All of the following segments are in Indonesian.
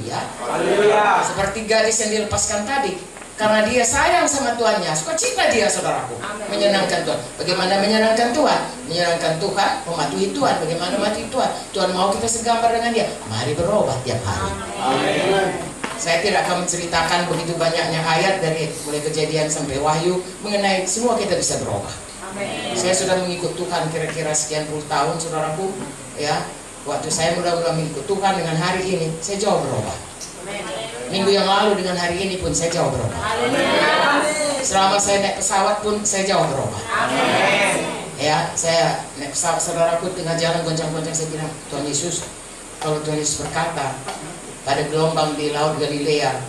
Haleluya. Haleluya. Seperti gadis yang dilepaskan tadi, karena dia sayang sama tuannya, sukacita dia, saudaraku. Menyenangkan Tuhan. Bagaimana menyenangkan Tuhan? Menyenangkan Tuhan, mematuhi Tuhan. Bagaimana mematuhi Tuhan? Tuhan mau kita segambar dengan dia. Mari berubah tiap hari. Amin. Saya tidak akan menceritakan begitu banyaknya ayat dari mulai Kejadian sampai Wahyu mengenai semua kita bisa berubah. Amin. Saya sudah mengikut Tuhan kira-kira sekian puluh tahun, saudaraku. Ya, waktu saya mula-mula mengikut Tuhan dengan hari ini, saya jauh berubah. Minggu yang lalu dengan hari ini pun saya jauh berubah. Selama saya naik pesawat pun saya jauh berubah. Ya, saya naik pesawat, saudaraku, tengah jalan goncang-goncang, saya bilang, Tuhan Yesus, kalau Tuhan Yesus berkata pada gelombang di Laut Galilea,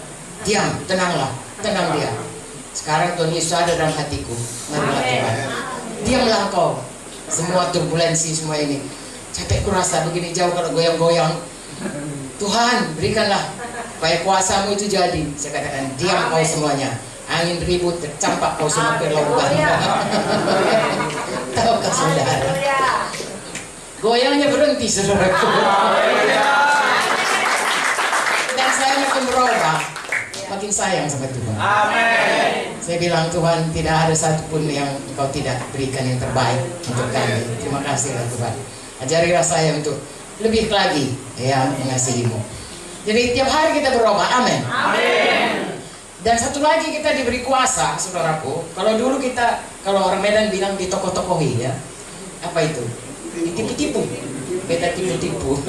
diam, tenanglah, tenang dia. Sekarang Tuhan Yesus ada dalam hatiku. Marilah Tuhan, diamlah engkau. Semua turbulensi semua ini, capek kurasa begini jauh kalau goyang-goyang. Tuhan, berikanlah supaya kuasamu itu jadi. Saya katakan, diam kau semuanya. Angin ribut, tercampak kau semua ke lautan. Tahukah saudara? Goyangnya berhenti, saudaraku. Dan saya makin berubah, makin sayang sama Tuhan. Amin. Saya bilang, Tuhan, tidak ada satupun yang Engkau tidak berikan yang terbaik untuk kami. Terima kasihlah Tuhan. Ajarilah saya untuk lebih lagi ya mengasihimu. Jadi tiap hari kita berubah. Amin. Amin. Dan satu lagi, kita diberi kuasa, saudaraku. Kalau dulu kita, kalau orang Medan bilang ditokoh-tokohi ya. Apa itu? Ditipu-tipu. Beta tipu-tipu.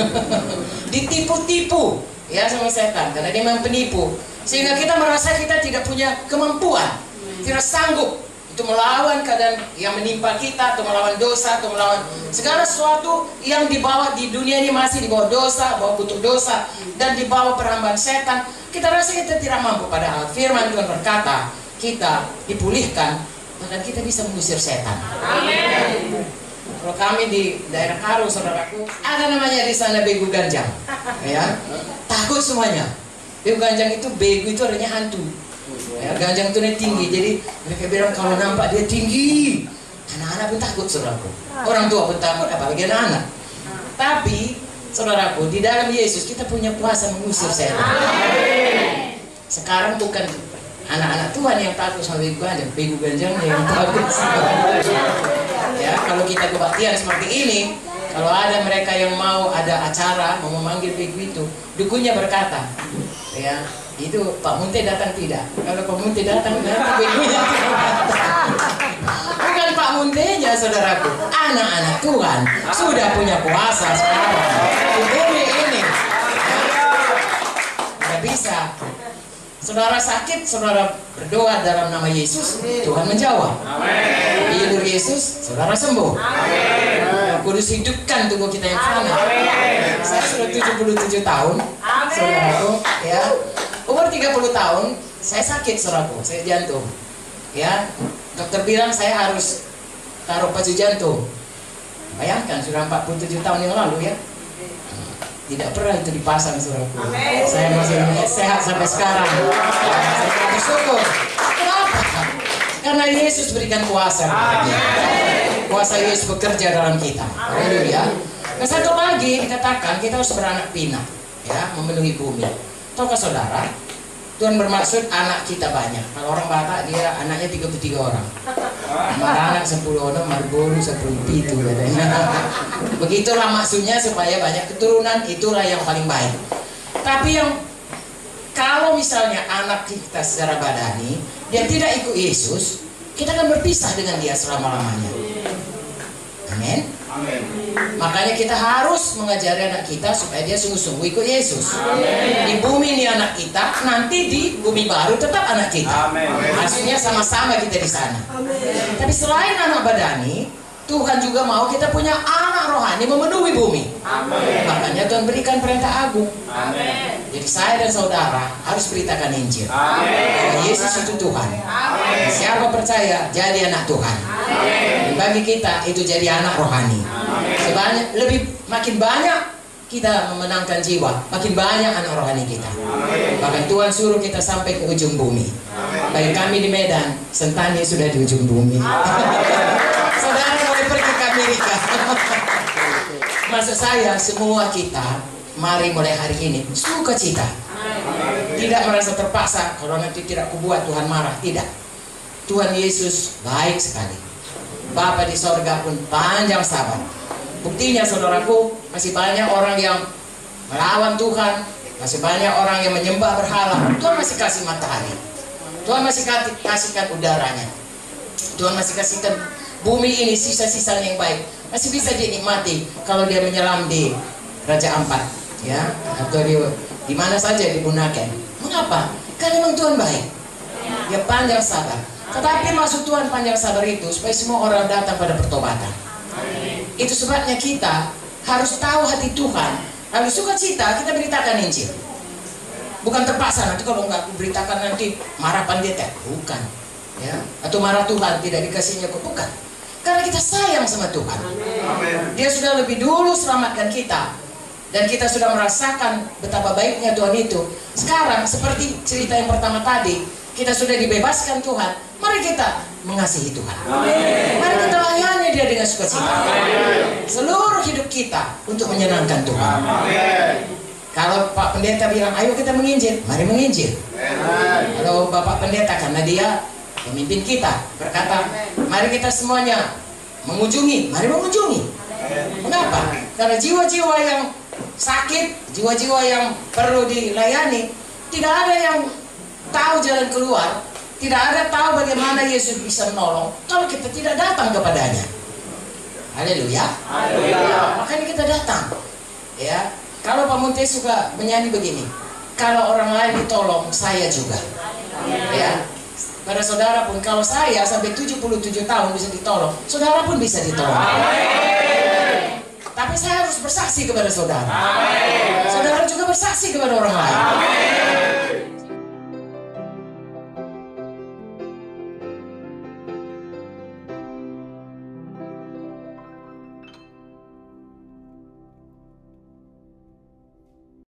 Ditipu-tipu ya sama setan, karena dia memang penipu. Sehingga kita merasa kita tidak punya kemampuan, tidak sanggup untuk melawan keadaan yang menimpa kita, atau melawan dosa, atau melawan segala sesuatu yang dibawa di dunia ini, masih di bawah dosa, bawah kutuk dosa, dan di bawah perhambaan setan. Kita rasa kita tidak mampu, padahal firman Tuhan berkata kita dipulihkan, bahkan kita bisa mengusir setan. Amin. Kalau kami di daerah Karo, saudaraku, ada namanya di sana begu ganjang, ya, takut semuanya. Begu ganjang itu, begu itu artinya hantu. Ya, ganjang itu tinggi, jadi mereka bilang kalau nampak dia tinggi, anak-anak pun takut, saudaraku. Orang tua pun takut, apalagi anak-anak. Tapi, saudaraku, di dalam Yesus kita punya kuasa mengusir setan. Sekarang bukan anak-anak Tuhan yang takut sama begu ganjang yang takut. Ya, kalau kita kebaktian seperti ini, kalau ada mereka yang mau ada acara, mau memanggil begu itu, dukunya berkata, ya, itu Pak Munte datang tidak? Kalau Pak Munte datang, nanti begunya tidak datang. Bukan Pak Muntenya, saudaraku, anak-anak Tuhan sudah punya kuasa sekarang di bumi ini. Tidak bisa. Saudara sakit, saudara berdoa dalam nama Yesus, Tuhan menjawab. Hidup Yesus, saudara sembuh. Kudus hidupkan tubuh kita yang fana. Saya sudah 77 tahun, saudaraku, ya. Umur 30 tahun, saya sakit, saudaraku, saya jantung. Ya, dokter bilang saya harus taruh pacu jantung. Bayangkan, sudah 47 tahun yang lalu ya. Tidak pernah itu dipasang, saudaraku. Saya masih sehat sampai sekarang. Saya bersyukur. Kenapa? Karena Yesus berikan kuasa. Kuasa Yesus bekerja dalam kita. Haleluya. Dan satu lagi dikatakan kita harus beranak pinak, ya, memenuhi bumi. Tahukah saudara, Tuhan bermaksud anak kita banyak. Kalau orang Batak dia anaknya 33 orang. Anak 10 orang, Marboru 10 itu katanya. Begitulah maksudnya, supaya banyak keturunan, itulah yang paling baik. Tapi yang kalau misalnya anak kita secara badani dia tidak ikut Yesus, kita akan berpisah dengan dia selama-lamanya. Amin. Amin. Makanya kita harus mengajari anak kita supaya dia sungguh-sungguh ikut Yesus. Di bumi ini anak kita, nanti di bumi baru tetap anak kita. Maksudnya sama-sama kita di sana. Tapi selain anak badani, Tuhan juga mau kita punya anak rohani memenuhi bumi. Makanya Tuhan berikan perintah agung. Jadi saya dan saudara harus beritakan Injil. Bahwa Yesus itu Tuhan. Siapa percaya jadi anak Tuhan. Bagi kita itu jadi anak rohani. Makin banyak kita memenangkan jiwa, makin banyak anak rohani kita. Bahkan Tuhan suruh kita sampai ke ujung bumi. Bagi kami di Medan, Sentani sudah di ujung bumi. Saudara boleh pergi ke Amerika. Maksud saya, semua kita, mari mulai hari ini sukacita. Tidak merasa terpaksa, kalau nanti tidak kubuat Tuhan marah. Tidak. Tuhan Yesus baik sekali. Bapa di sorga pun panjang sabar. Buktinya saudaraku, masih banyak orang yang melawan Tuhan, masih banyak orang yang menyembah berhala. Tuhan masih kasih matahari, Tuhan masih kasihkan udaranya, Tuhan masih kasihkan bumi ini sisa-sisa yang baik, masih bisa dinikmati kalau dia menyelam di Raja Ampat, ya, atau di mana saja di Bunaken. Mengapa? Karena memang Tuhan baik, dia panjang sabar. Tetapi maksud Tuhan panjang sabar itu supaya semua orang datang pada pertobatan. Itu sebabnya kita harus tahu hati Tuhan, lalu sukacita kita beritakan Injil. Bukan terpaksa, nanti kalau nggak aku beritakan nanti marah pendeta. Bukan, ya. Atau marah Tuhan tidak dikasihnya kok. Bukan. Karena kita sayang sama Tuhan. Dia sudah lebih dulu selamatkan kita, dan kita sudah merasakan betapa baiknya Tuhan itu. Sekarang seperti cerita yang pertama tadi, kita sudah dibebaskan Tuhan. Mari kita mengasihi Tuhan. Mari kita layani Dia dengan sukacita. Seluruh hidup kita untuk menyenangkan Tuhan. Kalau Pak Pendeta bilang, ayo kita menginjil, mari menginjil. Kalau Bapak Pendeta, karena dia pemimpin kita, berkata, mari kita semuanya mengunjungi, mari mengunjungi. Mengapa? Karena jiwa-jiwa yang sakit, jiwa-jiwa yang perlu dilayani, tidak ada yang tahu jalan keluar, tidak ada tahu bagaimana Yesus bisa menolong kalau kita tidak datang kepadanya. Haleluya. Makanya kita datang. Ya, kalau Pak Munte suka menyanyi begini, kalau orang lain ditolong, saya juga. Ya, pada saudara pun, kalau saya sampai 77 tahun bisa ditolong, saudara pun bisa ditolong. Tapi saya harus bersaksi kepada saudara. Saudara juga bersaksi kepada orang lain.